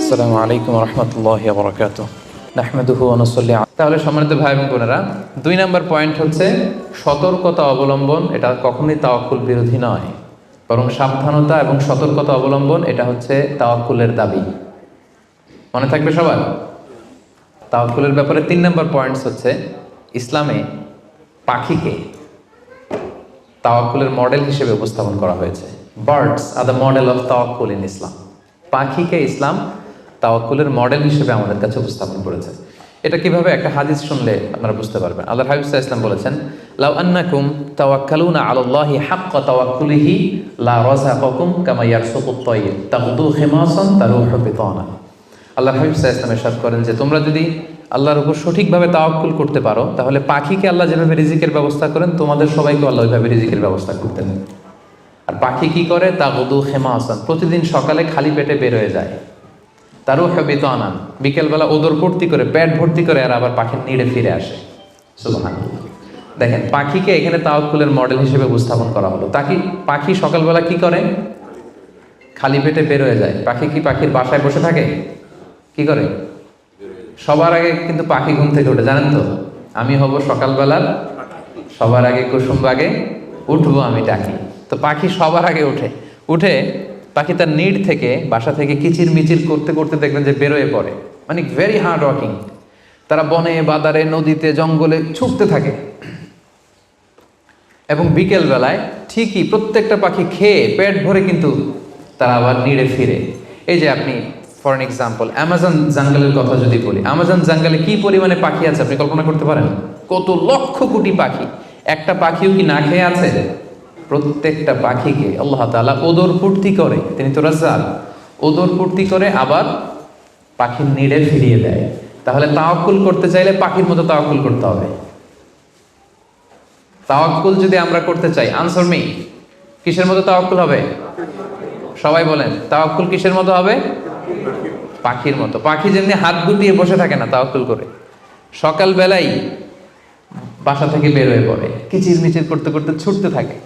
আসসালামু আলাইকুম রহমতুল্লাহি ওয়া বারাকাতুহু নাহমাদুহু ওয়া নুসাল্লি তাহলে সম্মানিত ভাই এবং বোনেরা, 2 নম্বর পয়েন্ট হচ্ছে সতর্কতা অবলম্বন। এটা কখনোই তাওয়াক্কুল বিরোধী নয়, বরং সাবধানতা এবং সতর্কতা অবলম্বন এটা হচ্ছে তাওয়াক্কুলের দাবি। মনে থাকবে সবার। তাওয়াক্কুলের ব্যাপারে 3 নম্বর পয়েন্টস হচ্ছে ইসলামে পাখিকে তাওয়াক্কুলের মডেল হিসেবে উপস্থাপন করা হয়েছে। Birds are the model of তাওয়াক্কুল ইন ইসলাম। পাখিকে ইসলাম তাওয়াক্কুলের মডেল হিসেবে আমাদের কাছে উপস্থাপন করেছে। এটা কিভাবে? একটা হাদিস শুনলে আপনারা বুঝতে পারবেন। আল্লাহর হাবিব সাল্লাল্লাহু আলাইহি ওয়াসাল্লাম বলেছেন, লাউ আন্নাকুম তাওয়াক্কালুনা আলাল্লাহি হাক্কা তাওয়াক্কুলিহি লা রাযাকাকুম কামা ইয়ারসুকুত তায়র তাগদু খিমাসান তারুহু বিতানা। আল্লাহর হাবিব সাল্লাল্লাহু আলাইহি ওয়াসাল্লাম ইরশাদ করেন যে তোমরা যদি আল্লাহর উপর সঠিকভাবে তাওয়াক্কুল করতে পারো, তাহলে পাখিকে আল্লাহ যেভাবে রিজিকের ব্যবস্থা করেন তোমাদের সবাইকে আল্লাহ ওইভাবে রিজিকের ব্যবস্থা করতেন। আর পাখি কি করে? তাগদু খিমাসান, প্রতিদিন সকালে খালি পেটে বের হয়ে যায়। তারুহু বিতানা, বিকেলবেলা ওদর ভর্তি করে, পেট ভর্তি করে, আর আবার পাখির নিড়ে ফিরে আসে। সুবহানাল্লাহ। দেখেন, পাখিকে এখানে তাওয়াক্কুলের মডেল হিসেবে উপস্থাপন করা হলো। পাখি সকালবেলা কি করে? খালি পেটে বের হয়ে যায়। পাখি কি পাখির বাসায় বসে থাকে? কি করে? সবার আগে কিন্তু পাখি ঘুম থেকে ওঠে, জানেন তো? আমি হব সকালবেলার সবার আগে কুসুম বাগে উঠবো আমি ডাকি। তো পাখি সবার আগে উঠে পাখি তার নিড থেকে, বাসা থেকে কিচির মিচির করতে করতে দেখবেন যে বেরোয় পড়ে। মানে ভেরি হার্ড ওয়ার্কিং। তারা বনে বাদারে নদীতে জঙ্গলে ছুটতে থাকে এবং বিকেল বেলায় ঠিকই প্রত্যেকটা পাখি খেয়ে পেট ভরে কিন্তু তারা আবার নিড়ে ফিরে। এই যে আপনি ফর এন এক্সাম্পল অ্যামাজন জঙ্গলের কথা যদি বলি, অ্যামাজন জঙ্গলে কি পরিমাণে পাখি আছে আপনি কল্পনা করতে পারেন? কত লক্ষ কোটি পাখি। একটা পাখিও কি না খেয়ে আছে? প্রত্যেকটা পাখিকে আল্লাহ তাআলা ওদর পূর্তি করে, তিনি তো রাজ্জাক, ওদর পূর্তি করে আবার পাখির নিড়ে ফিরিয়ে দেয়। তাহলে তাওয়াক্কুল করতে চাইলে পাখির মতো তাওয়াক্কুল করতে হবে। তাওয়াক্কুল যদি আমরা করতে চাই, আনসার মি, কিসের মতো তাওয়াক্কুল হবে? সবাই বলেন, তাওয়াক্কুল কিসের মতো হবে? পাখির মতো। পাখি যেমনি হাত গুটিয়ে বসে থাকে না তাওয়াক্কুল করে, সকাল বেলাই বাসা থেকে বের হয়ে পড়ে, কিচির মিচির করতে করতে ছুটতে থাকে,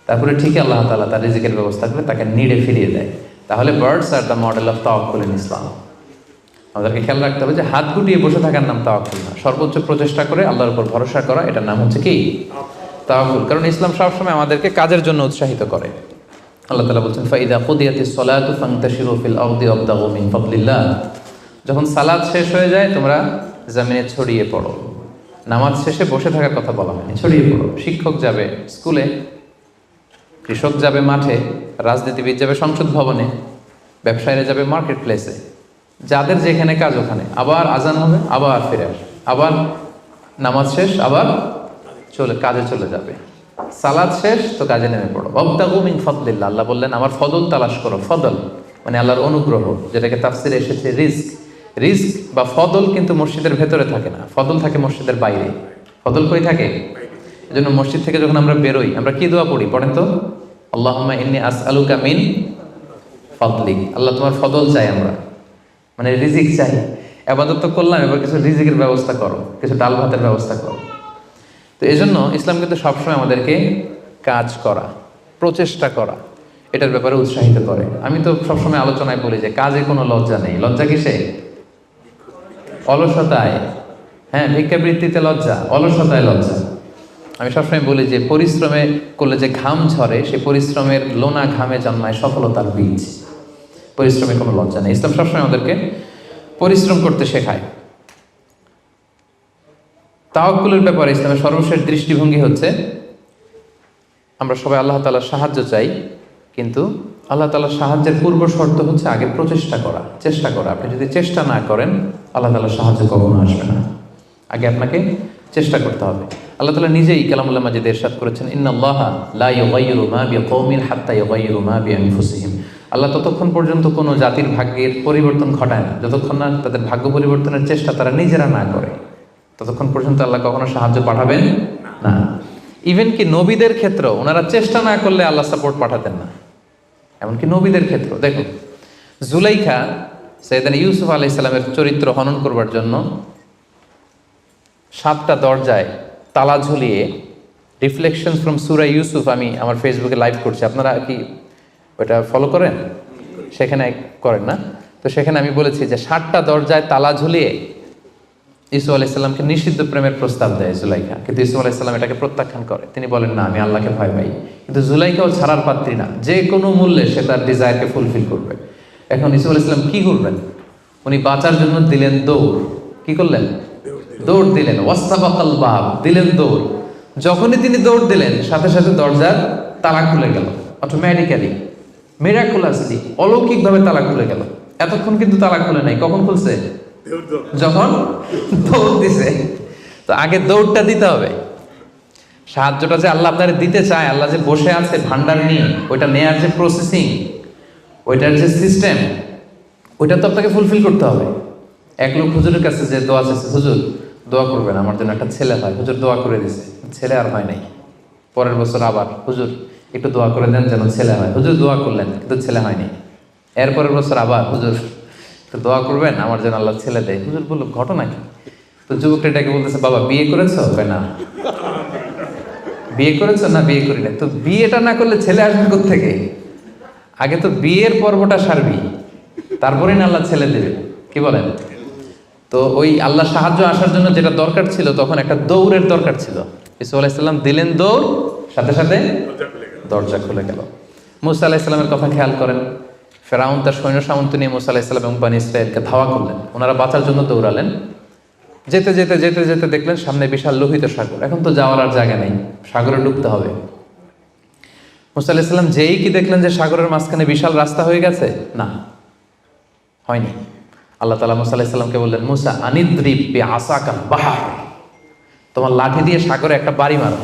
তারপরে ঠিক আল্লাহ তাআলা তার রিজিকের ব্যবস্থা করে তাকে নিড়ে ফিরিয়ে দেয়। তাহলে birds are the model of তাওয়াক্কুল ইন ইসলাম। আমাদেরকে খেয়াল রাখতে হবে যে হাত গুটিয়ে বসে থাকার নাম তাওয়াক্কুল না, সর্বোচ্চ প্রচেষ্টা করে আল্লাহর উপর ভরসা করা, এটার নাম হচ্ছে কি? তাওয়াক্কুল। কারণ ইসলাম সবসময় আমাদেরকে কাজের জন্য উৎসাহিত করে। আল্লাহ তাআলা বলছেন, ফাইদা কুদিয়াতিস সালাতু ফান্তাশিরু ফিল আরদি ওয়াবতাগু মিন ফাদলিল্লাহ। যখন সালাত শেষ হয়ে যায় তোমরা জমিনে ছড়িয়ে পড়ো। নামাজ শেষে বসে থাকার কথা বলা হয়নি, ছড়িয়ে পড়ো। শিক্ষক যাবে স্কুলে, কৃষক যাবে মাঠে, রাজনীতিবিদ যাবে সংসদ ভবনে, ব্যবসায়ীরা যাবে মার্কেট প্লেসে, যাদের যেখানে কাজ ওখানে। আবার আজান হবে, আবার ফিরে আসবে, আবার নামাজ শেষ, আবার কাজে চলে যাবে। সালাত শেষ তো কাজে নেমে পড়ো। ওয়াবতাগু মিন ফাদলিল্লাহ, আল্লাহ বললেন আমার ফদল তালাশ করো। ফদল মানে আল্লাহর অনুগ্রহ, যেটাকে তাফসিরে এসেছে রিজক। রিজক বা ফদল কিন্তু মসজিদের ভেতরে থাকে না, ফদল থাকে মসজিদের বাইরে। ফদল কই থাকে? এজন্য মসজিদ থেকে যখন আমরা বেরোই আমরা কি দোয়া পড়ি? পড়েন তো, আল্লাহুম্মা ইন্নী আসআলুকা মিন ফাদলিক। আল্লাহ তোমার ফদল চাই আমরা, মানে রিজিক চাই। ইবাদত তো করলাম, এবার কিছু রিজিকের ব্যবস্থা করো, কিছু ডাল ভাতের ব্যবস্থা করো। তো এই জন্য ইসলাম কিন্তু সবসময় আমাদেরকে কাজ করা, প্রচেষ্টা করা, এটার ব্যাপারে উৎসাহিত করে। আমি তো সবসময় আলোচনায় বলি যে কাজে কোনো লজ্জা নেই। লজ্জা কিসে? অলসতায়। হ্যাঁ, ভিক্ষাবৃত্তিতে লজ্জা, অলসতায় লজ্জা। আমি সবসময় বলি যে পরিশ্রমে করলে যে ঘাম ঝরে, সে পরিশ্রমের লোনা ঘামে জন্মায় সফলতার বীজ। পরিশ্রমে কোনো লজ্জা নেই। ইসলাম সবসময় আমাদেরকে পরিশ্রম করতে শেখায়। তাওয়াক্কুলের ব্যাপারে ইসলামের সর্বশেষ দৃষ্টিভঙ্গি হচ্ছে আমরা সবাই আল্লাহ তাআলার সাহায্য চাই, কিন্তু আল্লাহ তাআলার সাহায্যের পূর্ব শর্ত হচ্ছে আগে প্রচেষ্টা করা, চেষ্টা করা। আপনি যদি চেষ্টা না করেন আল্লাহ তাআলার সাহায্য কখনো আসবে না। আগে আপনাকে চেষ্টা করতে হবে। আল্লাহ তাআলা নিজেই কালামুল্লাহ মাজিদে ইরশাদ করেছেন, ইন্নাল্লাহা লা ইউগাইয়িরু মা বিকওমিন হাত্তা ইউগাইয়িরু মা বিআনফুসিহিম। আল্লাহ ততক্ষণ পর্যন্ত কোনো জাতির ভাগ্যের পরিবর্তন ঘটায় না যতক্ষণ না তাদের ভাগ্য পরিবর্তনের চেষ্টা তারা নিজেরা না করে, ততক্ষণ পর্যন্ত আল্লাহ কখনো সাহায্য পাঠাবেন না। ইভেন কি নবীদের ক্ষেত্রেও ওনারা চেষ্টা না করলে আল্লাহ সাপোর্ট পাঠাতেন না। এমনকি নবীদের ক্ষেত্র দেখুন, জুলাইখা সাইয়েদনা ইউসুফ আলাইহিস সালামের চরিত্র হনন করবার জন্য 7টা দরজায় তালা ঝুলিয়ে রিফ্লেকশনস ফ্রম সূরা ইউসুফ আমি আমার ফেসবুকে লাইভ করছি, আপনারা কি ওটা ফলো করেন? সেখানে করেন না? তো সেখানে আমি বলেছি যে 7টা দরজায় তালা ঝুলিয়ে ইসু আলাইসাল্লামকে নিষিদ্ধ প্রেমের প্রস্তাব দেয় জুলাইখা, কিন্তু ইসু আলাইসাল্লাম এটাকে প্রত্যাখ্যান করে। তিনি বলেন না, আমি আল্লাহকে ভয় পাই। কিন্তু জুলাইখাও ছাড়ার পাত্রী না, যে কোনো মূল্যে সে তার ডিজায়ারকে ফুলফিল করবে। এখন ইসু আলাইসাল্লাম কি করবেন? উনি বাঁচার জন্য দিলেন দৌড়। কি করলেন? দৌড় দিলেন। ওয়াস্তাবাকাল বাব, দিলেন দৌড়। যখনই তিনি দৌড় দিলেন সাথে সাথে দরজার তালা খুলে গেল, অটোমেটিক্যালি, মিরাকুলাসলি, অলৌকিকভাবে তালা খুলে গেল। এতক্ষণ কিন্তু তালা খুলে নাই। কখন খুলছে? যখন দৌড় দিছে। তো আগে দৌড়টা দিতে হবে। সাহায্যটা যে আল্লাহ আপনার দিতে চায়, আল্লাহ যে বসে আছে ভান্ডার নিয়ে, ওইটা নেয়ার যে প্রসেসিং, ওইটার যে সিস্টেম, ওইটা তো আপনাকে ফুলফিল করতে হবে। এক লোক হুজুরের কাছে যে দোয়া চাইছে, হুজুর দোয়া করবেন আমার জন্য একটা ছেলে হয়। হুজুর দোয়া করে দিছে, ছেলে আর হয় নাই। পরের বছর আবার, হুজুর একটু দোয়া করে দেন যেন ছেলে হয়। হুজুর দোয়া করলেন কিন্তু ছেলে হয়নি। এরপরের বছর আবার, হুজুর তো দোয়া করবেন আমার যেন আল্লাহ ছেলে দেয়। হুজুর বলল ঘটনা কি? তো যুবকটা এটাকে বলতেছে, বাবা বিয়ে করেছো? না। বিয়ে করেছো? না, বিয়ে করি না। তো বিয়েটা না করলে ছেলে আসবে কোত্থেকে? আগে তো বিয়ের পর্বটা সারবি, তারপরেই না আল্লাহ ছেলে দেবে। কি বলেন? তো ওই আল্লাহ সাহায্য আসার জন্য যেটা দরকার ছিল, তখন একটা দৌড়ের দরকার ছিল। ঈসা আলাইহিসসালাম দিলেন দৌড়, সাথে সাথে দরজা খুলে গেল। মুসা আলাইহিসসালামের কথা খেয়াল করেন। ফেরাউন তার সৈন্য সামন্ত নিয়ে মুসা আলাইহিসসালাম এবং বনী ইসরাঈলকে ধাওয়া করলেন। ওনারা বাঁচার জন্য দৌড়ালেন। যেতে যেতে যেতে যেতে দেখলেন সামনে বিশাল লোহিত সাগর। এখন তো যাওয়ার আর জায়গা নেই, সাগরে ডুবতে হবে। মুসা আলাইহিসসালাম যেই কি দেখলেন যে সাগরের মাঝখানে বিশাল রাস্তা হয়ে গেছে, না, হয়নি। আল্লাহ তাআলা মুসা আলাইহিসসালামকে বললেন, মুসা আনিদ্রিব বিআসাকাল বাহর, তোমার লাঠি দিয়ে সাগরে একটা বাড়ি মারো।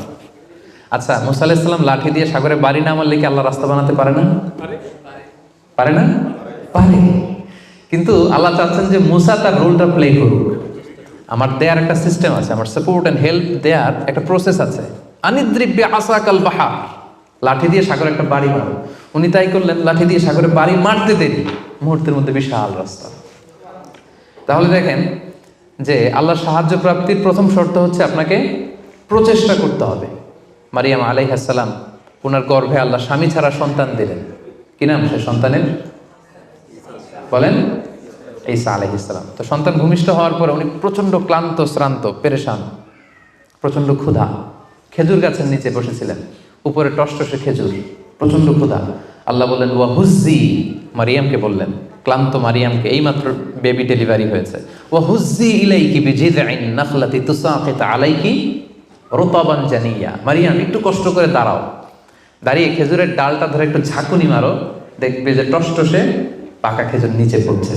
আচ্ছা, মুসা আলাইহিসসালাম লাঠি দিয়ে সাগরে বাড়ি না মারলে কি আল্লাহ রাস্তা বানাতে পারে না? পারে না? পারে। কিন্তু আল্লাহ চাচ্ছেন যে মুসা তার রোলটা প্লে করুক। আমার দেয়ার একটা সিস্টেম আছে, আমার সাপোর্ট এন্ড হেল্প দেয়ার একটা প্রসেস আছে। আনিদ্রিব বিআসাকাল বাহর, লাঠি দিয়ে সাগরে একটা বাড়ি মারো। উনি তাই করলেন, লাঠি দিয়ে সাগরে বাড়ি মারতে দেরি, মুহূর্তের মধ্যে বিশাল রাস্তা। তাহলে দেখেন যে আল্লাহর সাহায্য প্রাপ্তির প্রথম শর্ত হচ্ছে আপনাকে প্রচেষ্টা করতে হবে। মারিয়াম আলাইহিস সালাম, ওনার গর্ভে আল্লাহ স্বামী ছাড়া সন্তান দিলেন। কি নাম সে সন্তানের? বলেন, ঈসা আলাইহিস সালাম। তো সন্তান ভূমিষ্ঠ হওয়ার পরে উনি প্রচন্ড ক্লান্ত, শ্রান্ত, পেরেশান, প্রচন্ড ক্ষুধা। খেজুর গাছের নিচে বসেছিলেন, উপরে টসটসে খেজুর, প্রচন্ড ক্ষুধা। আল্লাহ বললেন ওয়া হুজ্জি, মারিয়ামকে বললেন, ক্লান্ত মারিয়ামকে, এইমাত্র বেবি ডেলিভারি হয়েছে, ওয়া হুজ্জি ইলাইকি বিজিযআইন নাখলাতি তুসাকিত আলাইকি রুতাবান জানিয়া, মারিয়াম একটু কষ্ট করে দাঁড়াও, দাঁড়িয়ে খেজুরের ডালটা ধরে একটু ঝাঁকুনি মারো, দেখবে যে টসটসে পাকা খেজুর নিচে পড়ছে।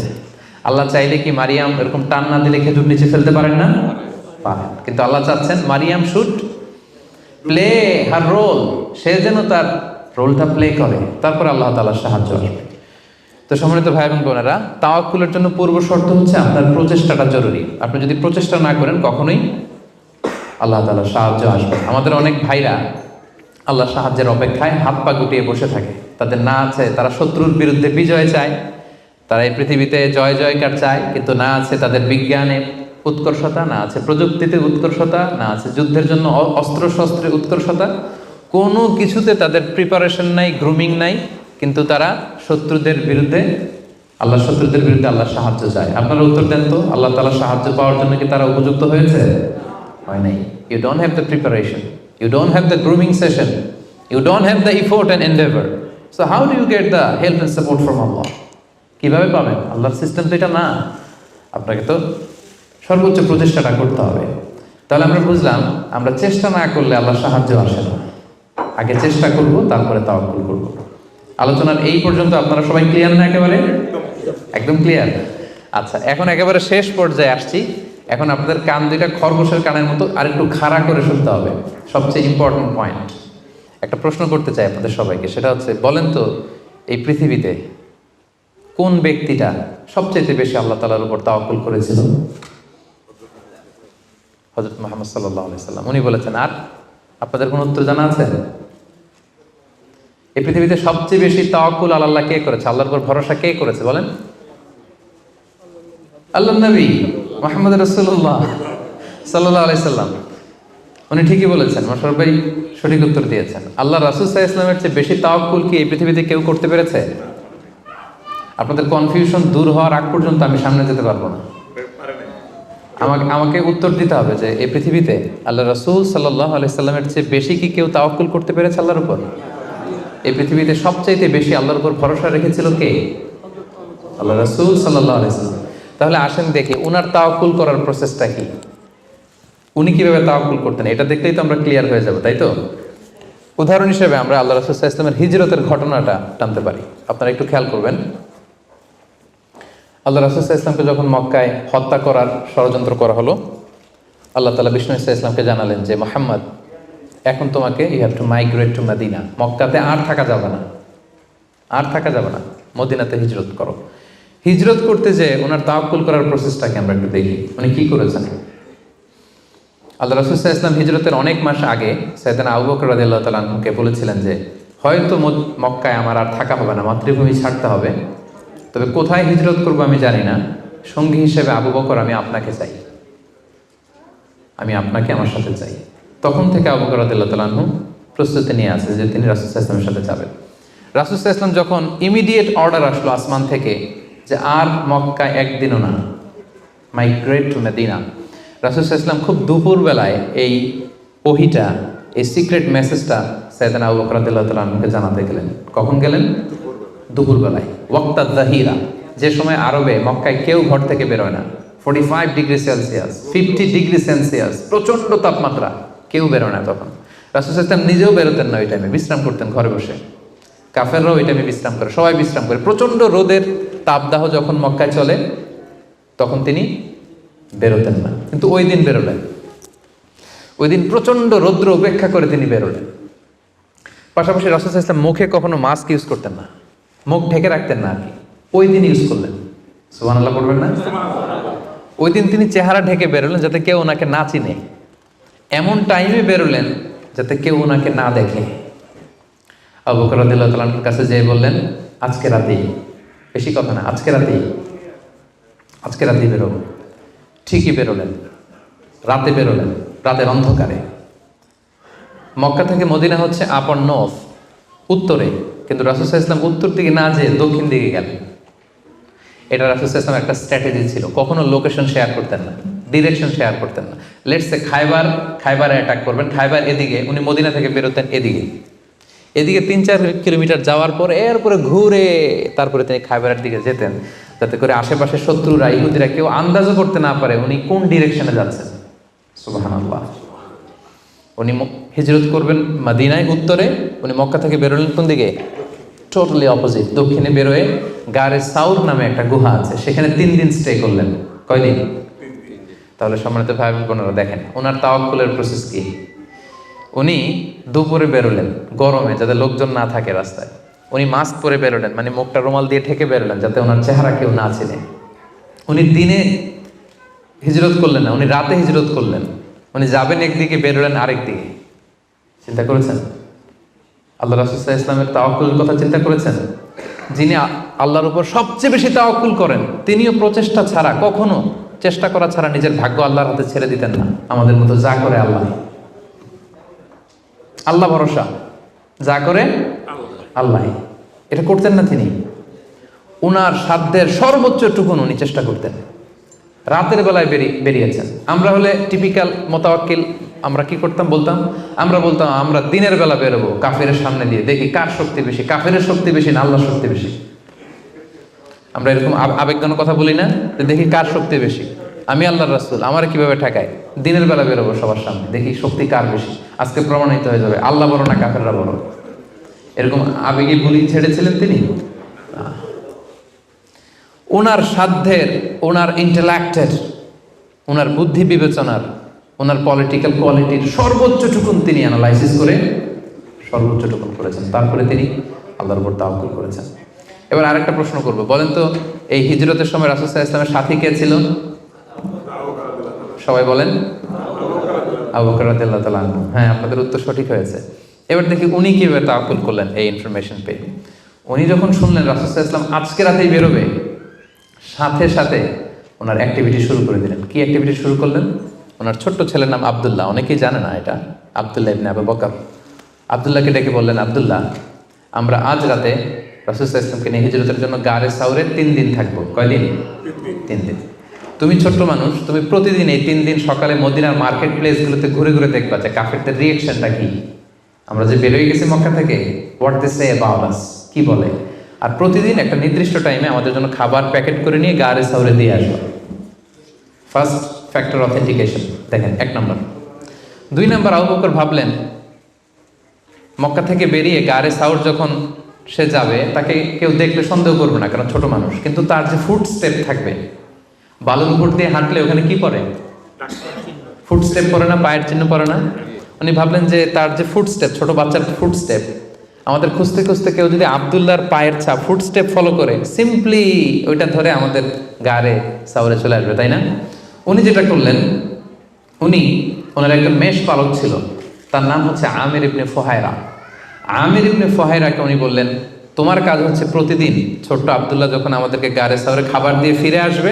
আল্লাহ চাইলে কি মারিয়াম এরকম টান না দিলে খেজুর নিচে ফেলতে পারেন না? পারেন। কিন্তু আল্লাহ চাচ্ছেন Maryam should play her role, সে যেন তার রোলটা প্লে করে, তারপর আল্লাহ তাআলার সাহায্য আসবে। তো সম্মানিত ভাই এবং বোনেরা, তাওয়াক্কুলের জন্য পূর্ব শর্ত হচ্ছে আপনার প্রচেষ্টাটা জরুরি। আপনি যদি প্রচেষ্টা না করেন কখনোই আল্লাহ তাআলার সাহায্য আসবে। আমাদের অনেক ভাইরা আল্লাহর সাহায্যের অপেক্ষায় হাত পা গুটিয়ে বসে থাকে। তাদের না আছে, তারা শত্রুর বিরুদ্ধে বিজয় চায়, তারা এই পৃথিবীতে জয় জয়কার চায়, কিন্তু না আছে তাদের বিজ্ঞানে উৎকর্ষতা, না আছে প্রযুক্তিতে উৎকর্ষতা, না আছে যুদ্ধের জন্য অস্ত্র শস্ত্রের উৎকর্ষতা, কোনো কিছুতে তাদের প্রিপারেশন নাই, গ্রুমিং নাই, কিন্তু তারা শত্রুদের বিরুদ্ধে, আল্লাহ শত্রুদের বিরুদ্ধে আল্লাহর সাহায্য চায়। আপনারা উত্তর দেন তো, আল্লাহ তাআলার সাহায্য পাওয়ার জন্য কি তারা উপযুক্ত হয়েছে? হয় নাই। You don't have the preparation, you don't have the grooming session, you don't have the effort and endeavour, so how do you get the help and support from Allah? কিভাবে পাবেন? আল্লাহর সিস্টেম তো এটা না। আপনাকে তো সর্বোচ্চ প্রচেষ্টাটা করতে হবে। তাহলে আমরা বুঝলাম, আমরা চেষ্টা না করলে আল্লাহর সাহায্য আসে না। আগে চেষ্টা করব, তারপরে তাওয়াক্কুল করব। আলোচনার এই পর্যন্ত আপনারা সবাই ক্লিয়ার না? একেবারে একদম ক্লিয়ার। আচ্ছা, এখন একেবারে শেষ পর্যায়ে আসছি। এখন আপনাদের কান দুইটা খরগোশের কানের মতো আর একটু খাড়া করে শুনতে হবে। সবচেয়ে ইম্পর্টেন্ট পয়েন্ট। একটা প্রশ্ন করতে চাই আপনাদের সবাইকে, সেটা হচ্ছে, বলেন তো এই পৃথিবীতে কোন ব্যক্তিটা সবচেয়ে বেশি আল্লাহ তাআলার উপর তাওয়াক্কুল করেছিল? হযরত মুহাম্মদ সাল্লাল্লাহু আলাইহি সাল্লাম। উনি বলেছেন। আর আপনাদের কোন উত্তর জানা আছে? এই পৃথিবীতে সবচেয়ে বেশি তাওয়াক্কুল আল্লাহ কে করেছে? আল্লাহর উপর ভরসা কে করেছে বলেন? আল্লাহর নবী মুহাম্মদ রাসূলুল্লাহ সাল্লাল্লাহু আলাইহি সাল্লাম। উনি ঠিকই বলেছেন, মোশাররফ ভাই সঠিক উত্তর দিয়েছেন। আল্লাহ রাসূল সাল্লাল্লাহু আলাইহি সাল্লামের চেয়ে বেশি তাওয়াক্কুল কি এই পৃথিবীতে কেউ করতে পেরেছে? আপনাদের কনফিউশন দূর হওয়ার আগ পর্যন্ত আমি সামনে যেতে পারবো না। আমাকে উত্তর দিতে হবে যে এই পৃথিবীতে আল্লাহ রাসূল সাল্লাল্লাহু আলাইহি সাল্লামের চেয়ে বেশি কি কেউ তাওয়াক্কুল করতে পেরেছে আল্লাহর উপর? এই পৃথিবীতে সবচাইতে বেশি আল্লাহর উপর ভরসা রেখেছিল কে? আল্লাহ রাসূল সাল্লাল্লাহু আলাইহি সাল্লাম। তাহলে আসেন দেখি উনার তাওয়াক্কুল করার প্রসেসটা কি, উনি কিভাবে তাওয়াক্কুল করতেন, এটা দেখলেই তো আমরা ক্লিয়ার হয়ে যাব, তাই তো? উদাহরণ হিসেবে আমরা আল্লাহ রাসূল সাল্লাল্লাহু আলাইহি ওয়াসাল্লামের হিজরতের ঘটনাটা টানতে পারি। আপনারা একটু খেয়াল করবেন। আল্লাহ রাসূল সাল্লাল্লাহু আলাইহি ওয়াসাল্লামকে যখন মক্কায় হত্যা করার ষড়যন্ত্র করা হলো, আল্লাহ তাআলা বিষ্ণু সাল্লাল্লাহু আলাইহি ওয়াসাল্লামকে জানালেন যে মুহাম্মদ, এখন তোমাকে you have to migrate to Madina, মক্কাতে আর থাকা যাবে না, আর থাকা যাবে না, মদিনাতে হিজরত করো। হিজরত করতে যে ওনার তাওয়াক্কুল করার প্রসেসটাকে আমরা একটু দেখি, উনি কি করেছেন। আল্লাহ রাসূল সাল্লাল্লাহু আলাইহি ওয়াসাল্লাম হিজরতের অনেক মাস আগে সাইয়েদনা আবু বকর রাদিয়াল্লাহু তাআলা আনহুকে বলেছিলেন যে হয়তো মক্কায় আমার আর থাকা হবে না, মাতৃভূমি ছাড়তে হবে, তবে কোথায় হিজরত করবো আমি জানি না, সঙ্গী হিসেবে আবু বকর আমি আপনাকে চাই, আমি আপনাকে আমার সাথে চাই। তখন থেকে আবু বকর রাদিয়াল্লাহু তাআলা আনহু প্রস্তুতি নিয়ে আছে যে তিনি রাসূল সাল্লাল্লাহু আলাইহি ওয়াসাল্লামের সাথে যাবেন। রাসূল সাল্লাল্লাহু আলাইহি ওয়াসাল্লাম যখন ইমিডিয়েট অর্ডার আসলো আসমান থেকে যে আর মক্কায় একদিনও না, মাইগ্রেট টু মদিনা, রাসূল সাল্লাল্লাহু আলাইহি ওয়াসাল্লাম খুব দুপুরবেলায় এই ওহীটা, এই সিক্রেট মেসেজটা সাইয়েদনা আবু বকর রাদিয়াল্লাহু তাআলা আনহুকে জানাতে গেলেন। কখন গেলেন? দুপুরবেলায়, ওয়াক্তা যাহিরা, যে সময় আরবে মক্কায় কেউ ঘর থেকে বেরোয় না, 45 ডিগ্রি সেলসিয়াস, 50 ডিগ্রি সেলসিয়াস, প্রচণ্ড তাপমাত্রা, কেউ বেরোয় না তখন। রাসূল সাল্লাল্লাহু আলাইহি ওয়াসাল্লাম নিজেও বেরোতেন না ওই টাইমে, বিশ্রাম করতেন ঘরে বসে। কাফেররাও ওই টাইমে বিশ্রাম করে, সবাই বিশ্রাম করে। প্রচণ্ড রোদের তাপদাহ যখন মক্কায় চলে তখন তিনি বেরোতেন না, কিন্তু ওই দিন বেরোলেন। ওই দিন প্রচণ্ড রৌদ্র উপেক্ষা করে তিনি বেরোলেন। পাশাপাশি রাসূল সাল্লাল্লাহু আলাইহি ওয়াসাল্লাম মুখে কখনো মাস্ক ইউজ করতেন না, মুখ ঢেকে রাখতেন না আর কি, ওই দিন ইউজ করলেন। সুবহানাল্লাহ পড়বেন না? ওই দিন তিনি চেহারা ঢেকে বেরোলেন যাতে কেউ ওনাকে না চিনে, এমন টাইমে বেরোলেন যাতে কেউ ওনাকে না দেখে। আবু বকর রাদিয়াল্লাহু তাআলার কাছে যেয়ে বললেন, আজকে রাতেই, বেশি কথা না, আজকে রাতেই, আজকে রাতেই বেরোবো। ঠিকই বেরোলেন, রাতে বেরোলেন, রাতের অন্ধকারে। মক্কা থেকে মদিনা হচ্ছে আপ অর নর্থ, উত্তরে, কিন্তু রাসূল সাল্লাল্লাহু আলাইহি ওয়াসাল্লাম উত্তর দিকে না যেয়ে দক্ষিণ দিকে গেলেন। এটা রাসূল সাল্লাল্লাহু আলাইহি ওয়াসাল্লামের একটা স্ট্র্যাটেজি ছিল, কখনো লোকেশন শেয়ার করতেন না, ডিরেকশন শেয়ার করতেন না। লেটস সে খাইবারে অ্যাটাক করবেন, খাইবার এদিকে, উনি মদিনা থেকে বেরোতেন এদিকে, এদিকে 3-4 কিলোমিটার যাওয়ার পর এরপরে ঘুরে তারপরে তিনি খাইবারের দিকে যেতেন, যাতে করে আশেপাশে শত্রুরা, ইহুদিরা কেউ আন্দাজও করতে না পারে উনি কোন ডিরেকশনে যাচ্ছেন। সুবহানাল্লাহ। উনি হিজরত করবেন মদিনায় উত্তরে, উনি মক্কা থেকে বেরোলেন কোন দিকে? টোটালি অপোজিট, দক্ষিণে বেরোয় গারে সাউর নামে একটা গুহা আছে, সেখানে 3 দিন স্টে করলেন। কয়দিন? তাহলে সম্মানিত ভাই বোনেরা দেখেন ওনার তাওয়াক্কুলের প্রসেস কি। উনি দুপুরে বেরোলেন গরমে, যাতে লোকজন না থাকে রাস্তায়। উনি মাস্ক পরে বেরোলেন, মানে মুখটা রুমাল দিয়ে ঢেকে বেরোলেন যাতে ওনার চেহারা কেউ না চিনে। উনি দিনে হিজরত করলেন না, উনি রাতে হিজরত করলেন। উনি যাবেন একদিকে, বেরোলেন আরেক দিকে। চিন্তা করেছেন আল্লাহ রাসূল সাল্লাল্লাহু আলাইহি ওয়াসাল্লামের তাওয়াক্কুলের কথা? চিন্তা করেছেন? যিনি আল্লাহর উপর সবচেয়ে বেশি তাওয়াক্কুল করেন, তিনিও প্রচেষ্টা ছাড়া, কখনো চেষ্টা করা ছাড়া নিজের ভাগ্য আল্লাহর হাতে ছেড়ে দিতেন না। আমাদের মতো যা করে আল্লাহ, আল্লাহ ভরসা, যা করে আল্লাহ, এটা করতেন না তিনি। উনার সাধ্যের সর্বোচ্চটুকুন উনি চেষ্টা করতেন। রাতের বেলায় বেরিয়েছেন। আমরা হলে টিপিক্যাল মোতাওয়াক্কিল, আমরা কি করতাম? আমরা বলতাম আমরা দিনের বেলা বেরোবো কাফেরের সামনে দিয়ে, দেখি কার শক্তি বেশি, কাফেরের শক্তি বেশি না আল্লাহর শক্তি বেশি। আমরা এরকম আবেগজনক কথা বলি না, দেখি কার শক্তি বেশি, আমি আল্লাহর রাসূল, আমার কিভাবে ঠেকায়, দিনের বেলা বেরোবো সবার সামনে, দেখি শক্তি কার বেশি, আজকে প্রমাণিত হয়ে যাবে আল্লাহ বড় না কাফেররা বড়। এরকম আবেগী বুলি ছেড়েছিলেন তিনি। ওনার সাধ্যের, ওনার ইন্টেলেক্টের, ওনার বুদ্ধি বিবেচনার, ওনার পলিটিক্যাল কোয়ালিটির সর্বোচ্চটুকুন তিনি অ্যানালাইসিস করে সর্বোচ্চটুকুন করেছেন। তারপরে তিনি আল্লাহর উপর তাওয়াক্কুল করেছেন। এবার আরেকটা প্রশ্ন করবো, বলেন তো এই হিজরতের সময় রাসূল সাল্লাল্লাহু আলাইহি ওয়াসাল্লামের সাথী কে ছিল? সবাই বলেন আবু বকর রাদিয়াল্লাহু তাআলা আনহু। হ্যাঁ, আপনাদের উত্তর সঠিক হয়েছে। এবার দেখি উনি কিভাবে তাওয়াক্কুল করলেন এই ইনফরমেশন পেয়ে। উনি যখন শুনলেন রাসূল সাল্লাল্লাহু আলাইহি ওয়াসাল্লাম আজকে রাতেই বেরোবে, সাথে সাথে ওনার অ্যাক্টিভিটি শুরু করে দিলেন। কি অ্যাক্টিভিটি শুরু করলেন? ওনার ছোট্ট ছেলের নাম আব্দুল্লাহ, অনেকেই জানে না এটা, আব্দুল্লাহ ইবনে আবু বকর। আব্দুল্লাহকে ডেকে বললেন, আব্দুল্লাহ, আমরা আজ রাতে রাসূল সাল্লাল্লাহু আলাইহি ওয়াসাল্লামকে নিয়ে হিজরতের জন্য গারে সাউরে 3 দিন থাকবো। কয়দিন? 3 দিন। তুমি ছোট্ট মানুষ, তুমি প্রতিদিন এই 3 দিন সকালে মদিনার মার্কেট প্লেসগুলোতে ঘুরে ঘুরে দেখবা যে কাফেরদের রিঅ্যাকশনটা কি। আমরা যে বের হয়ে গেছি মক্কা থেকে, what they say about us, কি বলে। আর প্রতিদিন একটা নির্দিষ্ট টাইমে আমাদের জন্য খাবার প্যাকেট করে নিয়ে গারে সাউরে দিয়ে আসবো। ফার্স্ট ফ্যাক্টর অথেন্টিকেশন দেখেন, 1 নম্বর। 2 নম্বর, আবু বকর ভাবলেন মক্কা থেকে বেরিয়ে গারে সাউর যখন সে যাবে তাকে কেউ দেখলে সন্দেহ করবে না, কারণ ছোট মানুষ। কিন্তু তার যে ফুট স্টেপ থাকবে, বালুর উপর দিয়ে হাঁটলে ওখানে কি পড়ে? ফুট স্টেপ পড়ে না, পায়ের চিহ্ন পড়ে না। উনি ভাবলেন যে তার যে ফুট স্টেপ, ছোট বাচ্চার ফুট স্টেপ, আমাদের খুঁজতে খুঁজতে কেউ যদি আব্দুল্লাহর পায়ের ছাপ ফুট স্টেপ ফলো করে, সিম্পলি ওইটা ধরে আমাদের গারে সাউরে চলে আসবে, তাই না? উনি যেটা করলেন, ওনার একজন মেষ পালক ছিল, তার নাম হচ্ছে আমির ইবনে ফুহায়রা। আমির ইবনে ফুহায়রাকে উনি বললেন, তোমার কাজ হচ্ছে প্রতিদিন ছোট্ট আব্দুল্লাহ যখন আমাদেরকে গারে সাউরে খাবার দিয়ে ফিরে আসবে,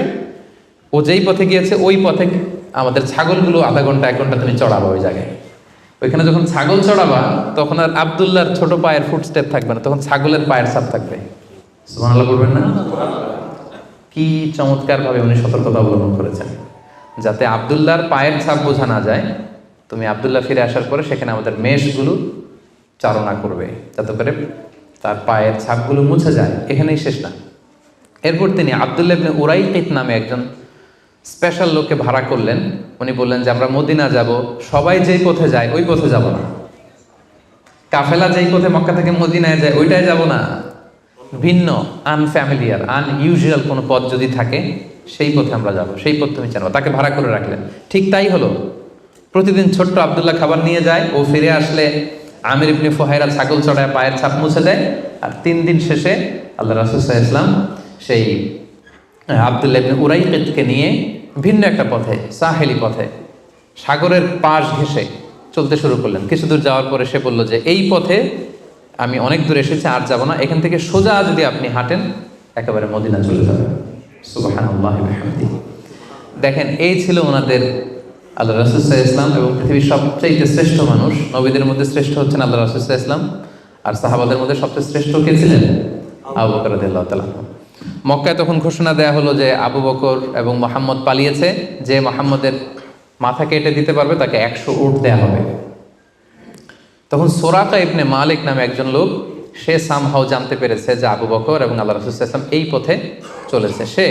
ও যেই পথে গিয়েছে ওই পথে আমাদের ছাগলগুলো আধা ঘন্টা 1 ঘন্টা তুমি চড়াবা ওই জায়গায়। ওইখানে যখন ছাগল চড়াবা তখন আর আব্দুল্লাহর ছোট পায়ের ফুটস্টেপ থাকবে না, তখন ছাগলের পায়ের ছাপ থাকবে। সুবহানাল্লাহ বলবেন না? কি চমৎকার ভাবে উনি সতর্কতা অবলম্বন করেছেন, যাতে আব্দুল্লাহর পায়ের ছাপ বোঝা না যায়। তুমি আব্দুল্লাহ ফিরে আসার পরে সেখানে আমাদের মেষগুলো চারণা করবে, যাতে করে তার পায়ের ছাপগুলো মুছে যায়। এখানেই শেষ না। এরপর তিনি আব্দুল্লাহ ইবনে উরাইকিত নামে একজন স্পেশাল লোককে ভাড়া করলেন। উনি বললেন যে আমরা মদিনা যাব, সবাই যেই পথে যায় ওই পথে যাব না, কাফেলা যেই পথে মক্কা থেকে মদিনায় যায় ওইটাই যাব না, ভিন্ন আনফ্যামিলিয়ার আনইউজুয়াল কোনো পথ যদি থাকে সেই পথে আমরা যাব, সেই পথ তুমি জানো। তাকে ভাড়া করে রাখলেন। ঠিক তাই হলো। প্রতিদিন ছোট্ট আব্দুল্লাহ খাবার নিয়ে যায়, ও ফিরে আসলে আমির ইবনে ফুহায়রা ছাগল চড়ায় পায়ের ছাপ মুছে দেয়। আর 3 দিন শেষে আল্লাহ রাসূল সাল্লাল্লাহু আলাইহি ওয়াসাল্লাম সেই আব্দুল্লাহ ইবনে উরাইকিতকে নিয়ে ভিন্ন একটা পথে, সাহেলি পথে, সাগরের পাশ ঘেঁষে চলতে শুরু করলেন। কিছু দূর যাওয়ার পরে সে বলল যে এই পথে আমি অনেক দূর এসেছি, আর যাব না, এখান থেকে সোজা যদি আপনি হাঁটেন একেবারে মদিনা চলে যাবেন। সুবহানাল্লাহ ওয়া বিহামদিহি। দেখেন, এই ছিল ওনাদের আল্লাহ রাসূল সাল্লাল্লাহু আলাইহি ওয়াসাল্লাম, এবং পৃথিবীর সবচেয়ে শ্রেষ্ঠ মানুষ। নবীদের মধ্যে শ্রেষ্ঠ হচ্ছেন আল্লাহ রাসূল সাল্লাল্লাহু আলাইহি ওয়াসাল্লাম, আর সাহাবাদের মধ্যে সবচেয়ে শ্রেষ্ঠ কে ছিলেন? আবু বকর রাদিয়াল্লাহু তাআলা। মক্কায় তখন ঘোষণা দেয়া হলো যে আবু বকর এবং মুহাম্মদ পালিয়েছে, যে মুহাম্মদের মাথা কেটে দিতে পারবে তাকে 100 উট দেয়া হবে। তখন সুরাকা ইবনে মালিক নামে একজন লোক, সে সামহাও জানতে পেরেছে যে আবু বকর এবং আল্লাহ রাসূল সাল্লাল্লাহু আলাইহি ওয়াসাল্লাম এই পথে চলেছে। সে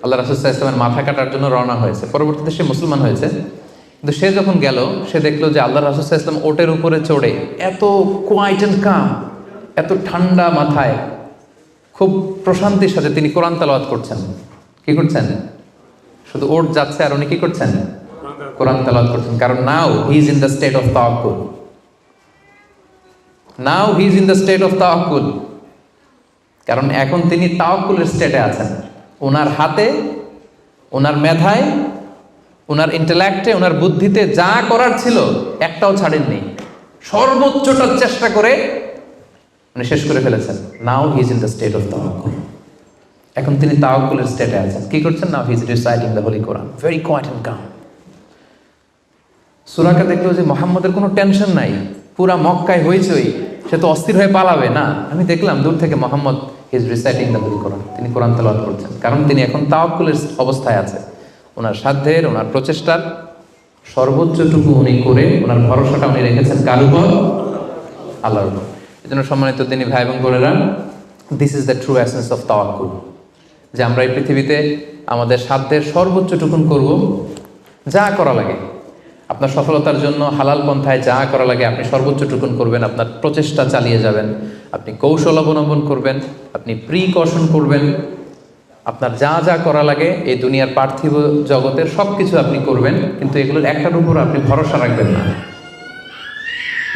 আল্লাহ রাসূল সাল্লাল্লাহু আলাইহি ওয়াসাল্লামের মাথা কাটার জন্য রওনা হয়েছে। পরবর্তীতে সে মুসলমান হয়েছে। কিন্তু সে যখন গেল, সে দেখলো যে আল্লাহ রাসূল সাল্লাল্লাহু আলাইহি ওয়াসাল্লাম ওটের উপরে চড়ে এত কোয়াইট এন্ড কাম, এত ঠান্ডা মাথায়, খুব প্রশান্তির সাথে তিনি কোরআন তেলাওয়াত করছেন। কি করছেন? শুধু ওট যাচ্ছে আর উনি কি করছেন? কোরআন তেলাওয়াত করছেন। কারণ now he is in the state of তাওয়াক্কুল। Now he is in the state of তাওয়াক্কুল। কারণ এখন তিনি তাওয়াক্কুলের স্টেটে আছেন। ওনার হাতে, ওনার মেধায়, ওনার ইন্টেলেক্টে, ওনার বুদ্ধিতে যা করার ছিল একটাও ছাড়েননি। সর্বোচ্চটা চেষ্টা করে উনি শেষ করে ফেলেছেন। Now he is in the state of তাওয়াক্কুল। এখন তিনি তাওয়াক্কুলের স্টেটে আছেন। কি করছেন? Now he is reciting the holy Quran, very quiet and calm. সুরাকা দেখলো যে মুহাম্মদের কোনো টেনশন নাই, পুরা মক্কায় হইচই, সে তো অস্থির হয়ে পালাবে না। আমি দেখলাম দূর থেকে Muhammad is reciting the holy Quran, তিনি কোরআন তেলাওয়াত করছেন। কারণ তিনি এখন তাওয়াক্কুলের অবস্থায় আছে। ওনার সাধ্যের, ওনার প্রচেষ্টার সর্বোচ্চটুকু উনি করে ওনার ভরসাটা উনি রেখেছেন কার উপর? আল্লাহর উপর। এই জন্য সম্মানিত তিনি ভাই এবং বোনেরা, this is the true essence of তাওয়াক্কুল, যে আমরা এই পৃথিবীতে আমাদের সাধ্যের সর্বোচ্চটুকুন করব, যা করা লাগে আপনার সফলতার জন্য হালাল পন্থায় যা করা লাগে আপনি সর্বোচ্চটুকুন করবেন। আপনার প্রচেষ্টা চালিয়ে যাবেন, আপনি কৌশল অবলম্বন করবেন, আপনি প্রিকশন করবেন, আপনার যা যা করা লাগে এই দুনিয়ার পার্থিব জগতের সব কিছু আপনি করবেন। কিন্তু এগুলোর একটার উপর আপনি ভরসা রাখবেন না।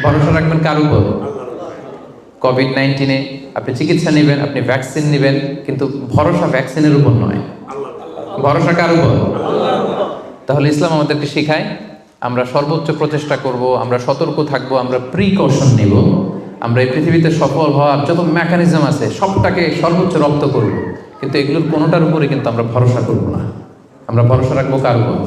ভরসা রাখবেন কার উপর? কোভিড-19 আপনি চিকিৎসা নেবেন, আপনি ভ্যাকসিন নেবেন, কিন্তু ভরসা ভ্যাকসিনের উপর নয়, ভরসা কার উপর? তাহলে ইসলাম আমাদেরকে শেখায় আমরা সর্বোচ্চ প্রচেষ্টা করব, আমরা সতর্ক থাকবো, আমরা প্রিকশন নেব, আমরা এই পৃথিবীতে সফল হওয়ার যত মেকানিজম আছে সবটাকে সর্বোচ্চ রপ্ত করব। কিন্তু এগুলোর কোনোটার উপরে কিন্তু আমরা ভরসা করব না। আমরা ভরসা রাখবো কার উপর?